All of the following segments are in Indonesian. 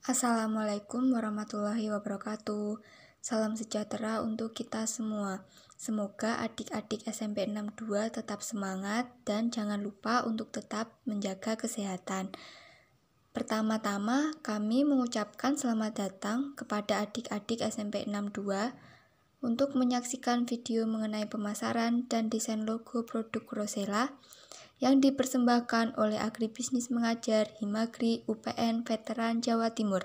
Assalamualaikum warahmatullahi wabarakatuh. Salam sejahtera untuk kita semua. Semoga adik-adik SMP 62 tetap semangat dan jangan lupa untuk tetap menjaga kesehatan. Pertama-tama, kami mengucapkan selamat datang kepada adik-adik SMP 62 untuk menyaksikan video mengenai pemasaran dan desain logo produk Rosella yang dipersembahkan oleh Agribisnis Mengajar Himagri UPN Veteran Jawa Timur.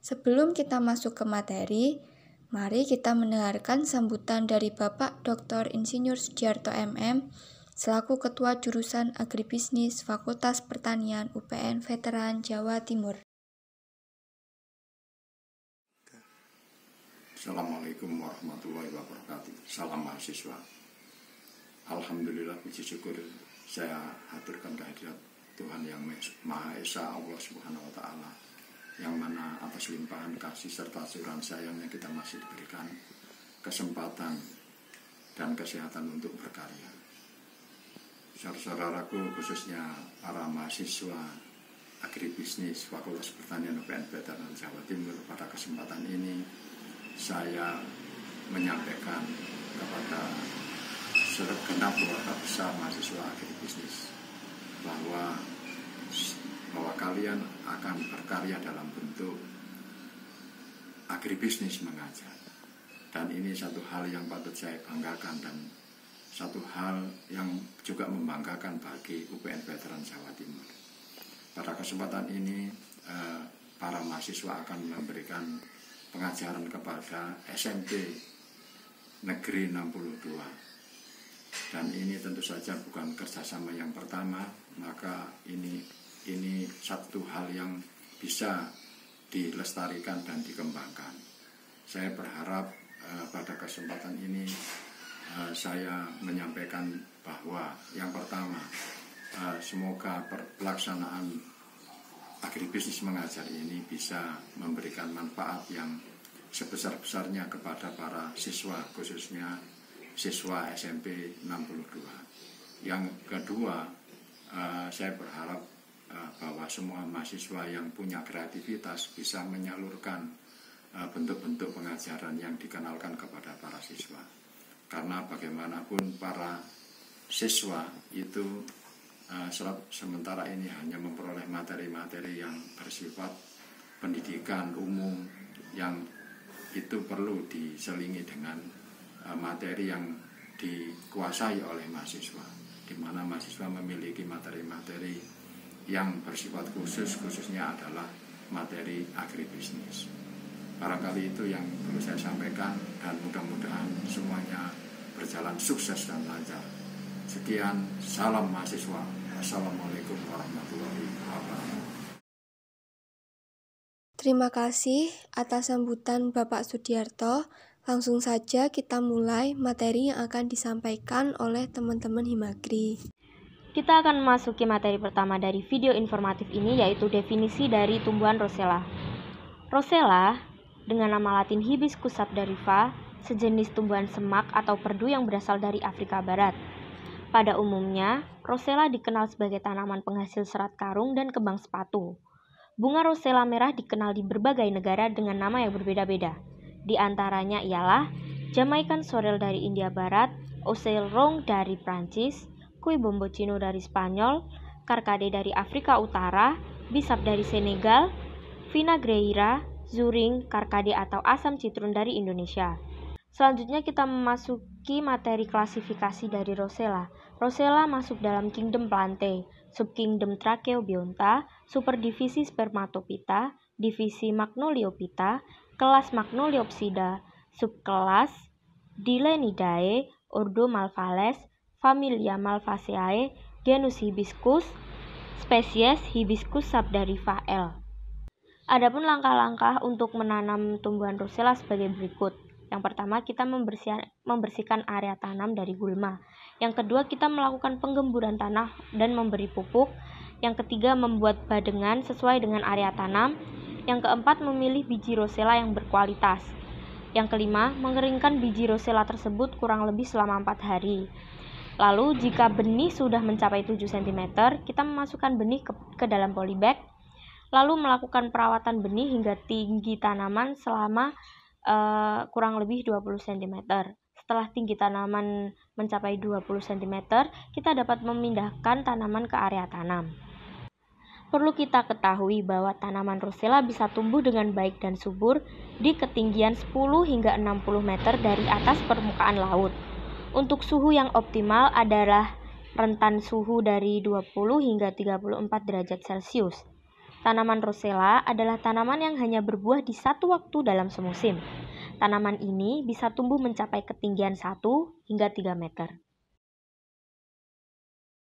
Sebelum kita masuk ke materi, mari kita mendengarkan sambutan dari Bapak Dr. Insinyur Sugiarto MM selaku Ketua Jurusan Agribisnis Fakultas Pertanian UPN Veteran Jawa Timur. Assalamualaikum warahmatullahi wabarakatuh. Salam mahasiswa. Alhamdulillah, puji syukur saya haturkan kehadirat Tuhan Yang Maha Esa, Allah Subhanahu wa Ta'ala, yang mana atas limpahan kasih serta curahan sayangnya kita masih diberikan kesempatan dan kesehatan untuk berkarya. Saudara-saudaraku, khususnya para mahasiswa agribisnis Fakultas Pertanian UPN Veteran Jawa Timur, pada kesempatan ini saya menyampaikan kepada segenap keluarga besar mahasiswa agribisnis bahwa kalian akan berkarya dalam bentuk agribisnis mengajar, dan ini satu hal yang patut saya banggakan dan satu hal yang juga membanggakan bagi UPN Veteran Jawa Timur. Pada kesempatan ini para mahasiswa akan memberikan pengajaran kepada SMP Negeri 62. Dan ini tentu saja bukan kerjasama yang pertama, maka ini satu hal yang bisa dilestarikan dan dikembangkan. Saya berharap pada kesempatan ini saya menyampaikan bahwa yang pertama, semoga pelaksanaan agribisnis mengajar ini bisa memberikan manfaat yang sebesar-besarnya kepada para siswa, khususnya siswa SMP 62. Yang kedua, saya berharap bahwa semua mahasiswa yang punya kreativitas bisa menyalurkan bentuk-bentuk pengajaran yang dikenalkan kepada para siswa. Karena bagaimanapun para siswa itu sementara ini hanya memperoleh materi-materi yang bersifat pendidikan umum, yang itu perlu diselingi dengan materi yang dikuasai oleh mahasiswa, di mana mahasiswa memiliki materi-materi yang bersifat khususnya adalah materi agribisnis. Barangkali itu yang perlu saya sampaikan, dan mudah-mudahan semuanya berjalan sukses dan lancar. Sekian, salam mahasiswa. Assalamualaikum warahmatullahi wabarakatuh. Terima kasih atas sambutan Bapak Sugiarto. Langsung saja kita mulai materi yang akan disampaikan oleh teman-teman Himagri. Kita akan memasuki materi pertama dari video informatif ini, yaitu definisi dari tumbuhan Rosella. Rosella, dengan nama latin Hibiscus sabdarifa, sejenis tumbuhan semak atau perdu yang berasal dari Afrika Barat. Pada umumnya, Rosella dikenal sebagai tanaman penghasil serat karung dan kembang sepatu. Bunga Rosella merah dikenal di berbagai negara dengan nama yang berbeda-beda. Di antaranya ialah Jamaican Sorrel dari India Barat, Ocel Rong dari Prancis, Kui Bombocino dari Spanyol, Karkade dari Afrika Utara, Bisap dari Senegal, Vinagreira, Zuring, Karkade atau asam citrun dari Indonesia. Selanjutnya kita memasuki materi klasifikasi dari Rosella. Rosella masuk dalam kingdom Plantae, subkingdom Tracheobionta, superdivisi Spermatophyta, divisi Magnoliophyta, kelas Magnoliopsida, subkelas Dilenidae, ordo Malvales, familia Malvaceae, genus Hibiscus, spesies Hibiscus sabdarifa L. Adapun langkah-langkah untuk menanam tumbuhan Rosella sebagai berikut. Yang pertama, kita membersihkan area tanam dari gulma. Yang kedua, kita melakukan penggemburan tanah dan memberi pupuk. Yang ketiga, membuat badengan sesuai dengan area tanam. Yang keempat, memilih biji Rosella yang berkualitas. Yang kelima, mengeringkan biji Rosella tersebut kurang lebih selama 4 hari. Lalu, jika benih sudah mencapai 7 cm, kita memasukkan benih ke dalam polybag. lalu melakukan perawatan benih hingga tinggi tanaman selama kurang lebih 20 cm. Setelah tinggi tanaman mencapai 20 cm, kita dapat memindahkan tanaman ke area tanam. Perlu kita ketahui bahwa tanaman rosella bisa tumbuh dengan baik dan subur di ketinggian 10 hingga 60 meter dari atas permukaan laut. Untuk suhu yang optimal adalah rentan suhu dari 20 hingga 34 derajat Celcius. Tanaman rosella adalah tanaman yang hanya berbuah di satu waktu dalam semusim. Tanaman ini bisa tumbuh mencapai ketinggian 1 hingga 3 meter.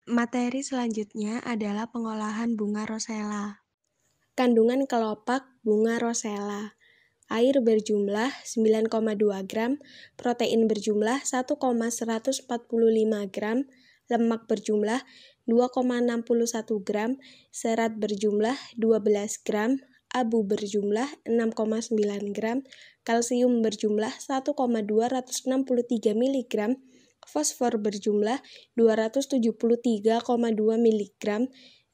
Materi selanjutnya adalah pengolahan bunga rosella. Kandungan kelopak bunga rosella. Air berjumlah 9,2 gram, protein berjumlah 1,145 gram, lemak berjumlah 2,61 gram, serat berjumlah 12 gram, abu berjumlah 6,9 gram, kalsium berjumlah 1,263 mg, fosfor berjumlah 273,2 mg,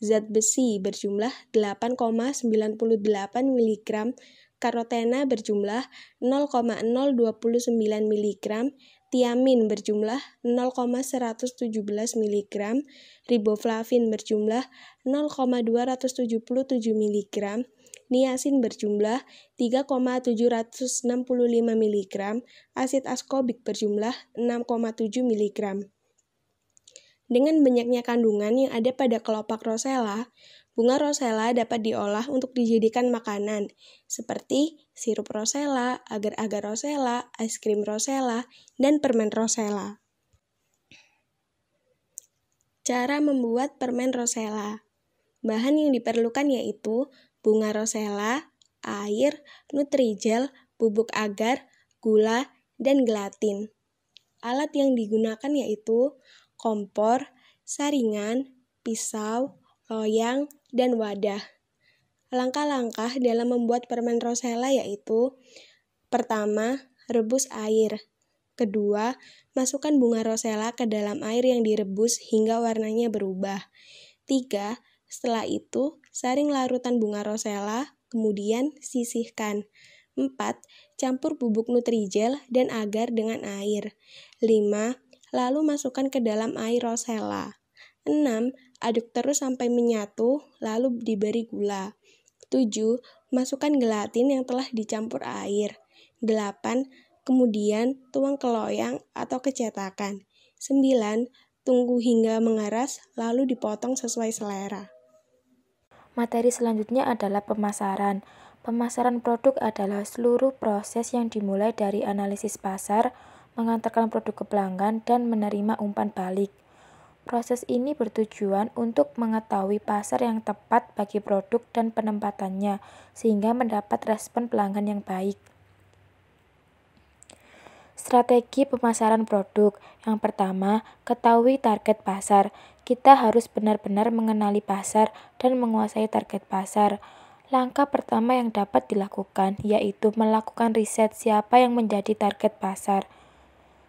zat besi berjumlah 8,98 mg, karotena berjumlah 0,029 mg, tiamin berjumlah 0,117 mg, riboflavin berjumlah 0,277 mg, niacin berjumlah 3,765 mg, asid askobik berjumlah 6,7 mg. Dengan banyaknya kandungan yang ada pada kelopak rosella, bunga rosella dapat diolah untuk dijadikan makanan, seperti sirup rosella, agar-agar rosella, es krim rosella, dan permen rosella. Cara membuat permen rosella. Bahan yang diperlukan yaitu bunga rosella, air, nutrijel, bubuk agar, gula, dan gelatin. Alat yang digunakan yaitu kompor, saringan, pisau, loyang, dan wadah. Langkah-langkah dalam membuat permen rosella yaitu: pertama, rebus air. Kedua, masukkan bunga rosella ke dalam air yang direbus hingga warnanya berubah. 3. Setelah itu, saring larutan bunga rosella, kemudian sisihkan. 4. Campur bubuk nutrijel dan agar dengan air. 5. Lalu masukkan ke dalam air rosella. 6. Aduk terus sampai menyatu, lalu diberi gula. 7. Masukkan gelatin yang telah dicampur air. 8. Kemudian tuang ke loyang atau ke cetakan. 9. Tunggu hingga mengeras, lalu dipotong sesuai selera. Materi selanjutnya adalah pemasaran. Pemasaran produk adalah seluruh proses yang dimulai dari analisis pasar, mengantarkan produk ke pelanggan, dan menerima umpan balik. Proses ini bertujuan untuk mengetahui pasar yang tepat bagi produk dan penempatannya, sehingga mendapat respon pelanggan yang baik. Strategi pemasaran produk. Yang pertama, ketahui target pasar. Kita harus benar-benar mengenali pasar dan menguasai target pasar. Langkah pertama yang dapat dilakukan yaitu melakukan riset siapa yang menjadi target pasar.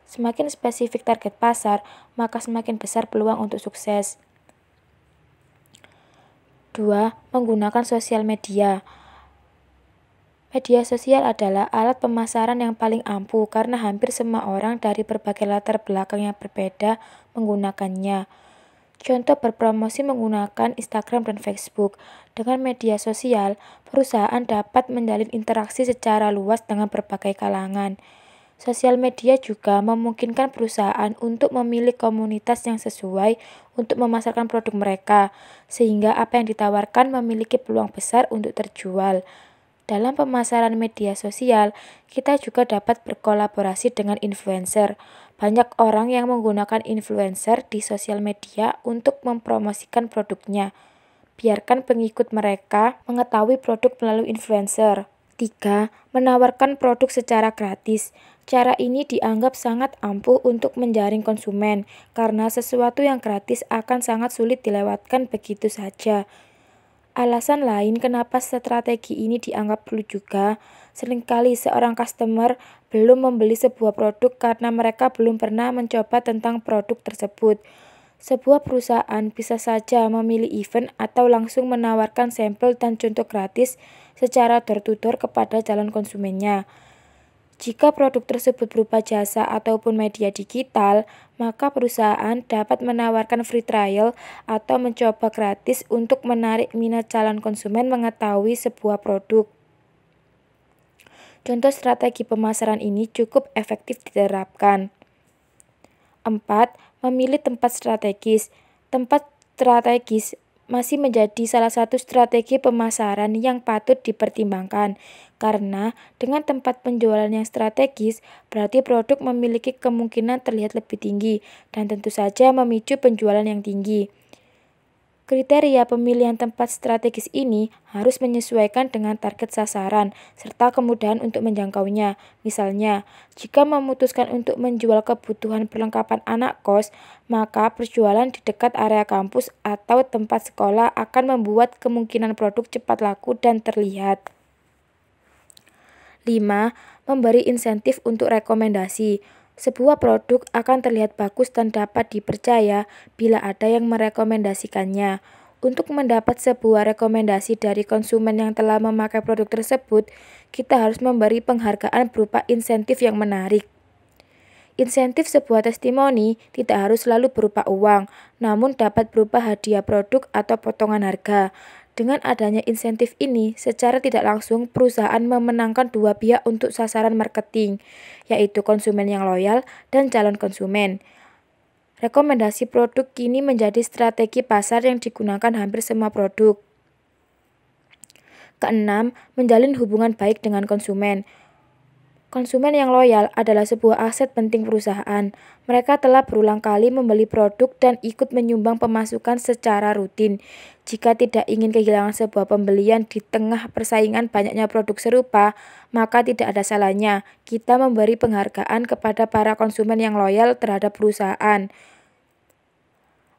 Semakin spesifik target pasar, maka semakin besar peluang untuk sukses. 2. Menggunakan sosial media. Media sosial adalah alat pemasaran yang paling ampuh karena hampir semua orang dari berbagai latar belakang yang berbeda menggunakannya. Contoh berpromosi menggunakan Instagram dan Facebook. Dengan media sosial, perusahaan dapat menjalin interaksi secara luas dengan berbagai kalangan. Sosial media juga memungkinkan perusahaan untuk memilih komunitas yang sesuai untuk memasarkan produk mereka, sehingga apa yang ditawarkan memiliki peluang besar untuk terjual. Dalam pemasaran media sosial, kita juga dapat berkolaborasi dengan influencer. Banyak orang yang menggunakan influencer di sosial media untuk mempromosikan produknya. Biarkan pengikut mereka mengetahui produk melalui influencer. 3. Menawarkan produk secara gratis. Cara ini dianggap sangat ampuh untuk menjaring konsumen, karena sesuatu yang gratis akan sangat sulit dilewatkan begitu saja. Alasan lain kenapa strategi ini dianggap perlu juga, seringkali seorang customer belum membeli sebuah produk karena mereka belum pernah mencoba tentang produk tersebut. Sebuah perusahaan bisa saja memilih event atau langsung menawarkan sampel dan contoh gratis secara door-to-door kepada calon konsumennya. Jika produk tersebut berupa jasa ataupun media digital, maka perusahaan dapat menawarkan free trial atau mencoba gratis untuk menarik minat calon konsumen mengetahui sebuah produk. Contoh strategi pemasaran ini cukup efektif diterapkan. 4. Memilih tempat strategis. Tempat strategis masih menjadi salah satu strategi pemasaran yang patut dipertimbangkan, karena dengan tempat penjualan yang strategis, berarti produk memiliki kemungkinan terlihat lebih tinggi, dan tentu saja memicu penjualan yang tinggi. Kriteria pemilihan tempat strategis ini harus menyesuaikan dengan target sasaran, serta kemudahan untuk menjangkaunya. Misalnya, jika memutuskan untuk menjual kebutuhan perlengkapan anak kos, maka perjualan di dekat area kampus atau tempat sekolah akan membuat kemungkinan produk cepat laku dan terlihat. 5. Memberi insentif untuk rekomendasi. Sebuah produk akan terlihat bagus dan dapat dipercaya bila ada yang merekomendasikannya. Untuk mendapat sebuah rekomendasi dari konsumen yang telah memakai produk tersebut, kita harus memberi penghargaan berupa insentif yang menarik. Insentif sebuah testimoni tidak harus selalu berupa uang, namun dapat berupa hadiah produk atau potongan harga. Dengan adanya insentif ini, secara tidak langsung perusahaan memenangkan dua pihak untuk sasaran marketing, yaitu konsumen yang loyal dan calon konsumen. Rekomendasi produk kini menjadi strategi pasar yang digunakan hampir semua produk. Keenam, menjalin hubungan baik dengan konsumen. Konsumen yang loyal adalah sebuah aset penting perusahaan. Mereka telah berulang kali membeli produk dan ikut menyumbang pemasukan secara rutin. Jika tidak ingin kehilangan sebuah pembelian di tengah persaingan banyaknya produk serupa, maka tidak ada salahnya kita memberi penghargaan kepada para konsumen yang loyal terhadap perusahaan.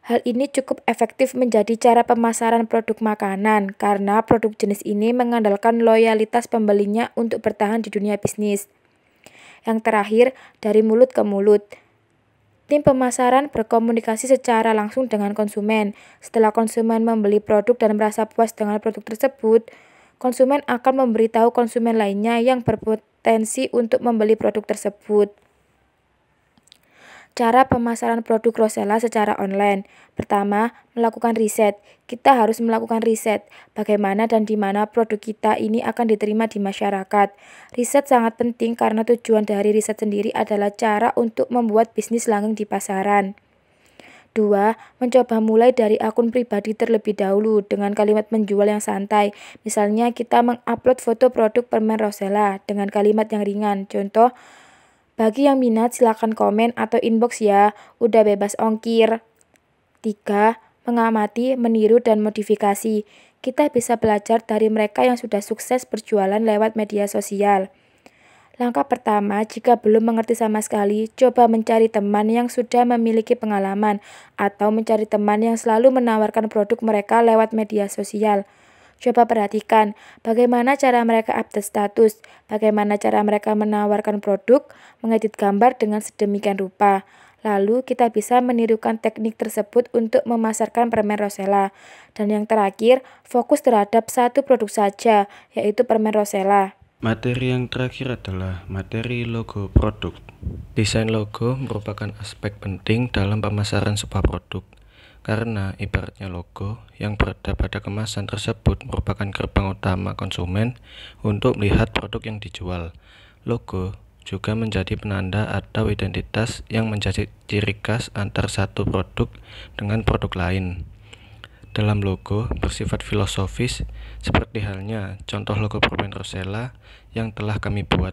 Hal ini cukup efektif menjadi cara pemasaran produk makanan, karena produk jenis ini mengandalkan loyalitas pembelinya untuk bertahan di dunia bisnis. Yang terakhir, dari mulut ke mulut. Tim pemasaran berkomunikasi secara langsung dengan konsumen. Setelah konsumen membeli produk dan merasa puas dengan produk tersebut, konsumen akan memberitahu konsumen lainnya yang berpotensi untuk membeli produk tersebut. Cara pemasaran produk Rosella secara online. Pertama, melakukan riset. Kita harus melakukan riset bagaimana dan di mana produk kita ini akan diterima di masyarakat. Riset sangat penting karena tujuan dari riset sendiri adalah cara untuk membuat bisnis langgeng di pasaran. 2. Mencoba mulai dari akun pribadi terlebih dahulu dengan kalimat menjual yang santai. Misalnya kita mengupload foto produk permen Rosella dengan kalimat yang ringan. Contoh, bagi yang minat silakan komen atau inbox ya, udah bebas ongkir. 3. Mengamati, meniru, dan modifikasi. Kita bisa belajar dari mereka yang sudah sukses berjualan lewat media sosial. Langkah pertama, jika belum mengerti sama sekali, coba mencari teman yang sudah memiliki pengalaman atau mencari teman yang selalu menawarkan produk mereka lewat media sosial. Coba perhatikan bagaimana cara mereka update status, bagaimana cara mereka menawarkan produk, mengedit gambar dengan sedemikian rupa. Lalu kita bisa menirukan teknik tersebut untuk memasarkan permen Rosella. Dan yang terakhir, fokus terhadap satu produk saja, yaitu permen Rosella. Materi yang terakhir adalah materi logo produk. Desain logo merupakan aspek penting dalam pemasaran sebuah produk. Karena ibaratnya logo yang berada pada kemasan tersebut merupakan gerbang utama konsumen untuk melihat produk yang dijual. Logo juga menjadi penanda atau identitas yang menjadi ciri khas antar satu produk dengan produk lain. Dalam logo bersifat filosofis, seperti halnya contoh logo permen Rosella yang telah kami buat.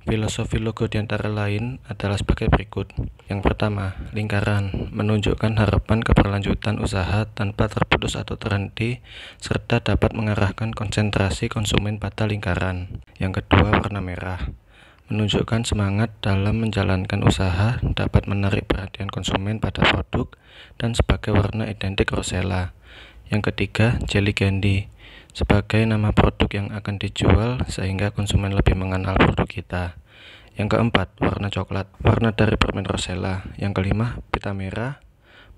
Filosofi logo diantara lain adalah sebagai berikut. Yang pertama, lingkaran menunjukkan harapan keberlanjutan usaha tanpa terputus atau terhenti, serta dapat mengarahkan konsentrasi konsumen pada lingkaran. Yang kedua, warna merah menunjukkan semangat dalam menjalankan usaha, dapat menarik perhatian konsumen pada produk, dan sebagai warna identik Rosella. Yang ketiga, jelly candy sebagai nama produk yang akan dijual sehingga konsumen lebih mengenal produk kita. Yang keempat, warna coklat, warna dari permen Rosella. Yang kelima, pita merah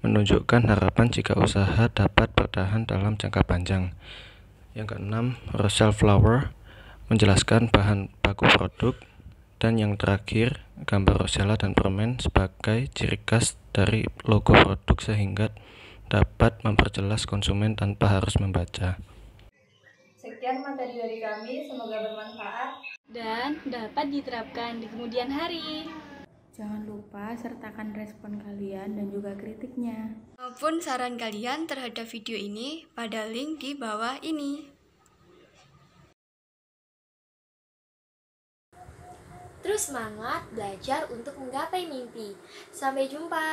menunjukkan harapan jika usaha dapat bertahan dalam jangka panjang. Yang keenam, Roselle Flower menjelaskan bahan baku produk. Dan yang terakhir, gambar rosella dan permen sebagai ciri khas dari logo produk sehingga dapat memperjelas konsumen tanpa harus membaca. Sekian materi dari kami, semoga bermanfaat dan dapat diterapkan di kemudian hari. Jangan lupa sertakan respon kalian dan juga kritiknya. Maupun saran kalian terhadap video ini pada link di bawah ini. Terus semangat belajar untuk menggapai mimpi. Sampai jumpa.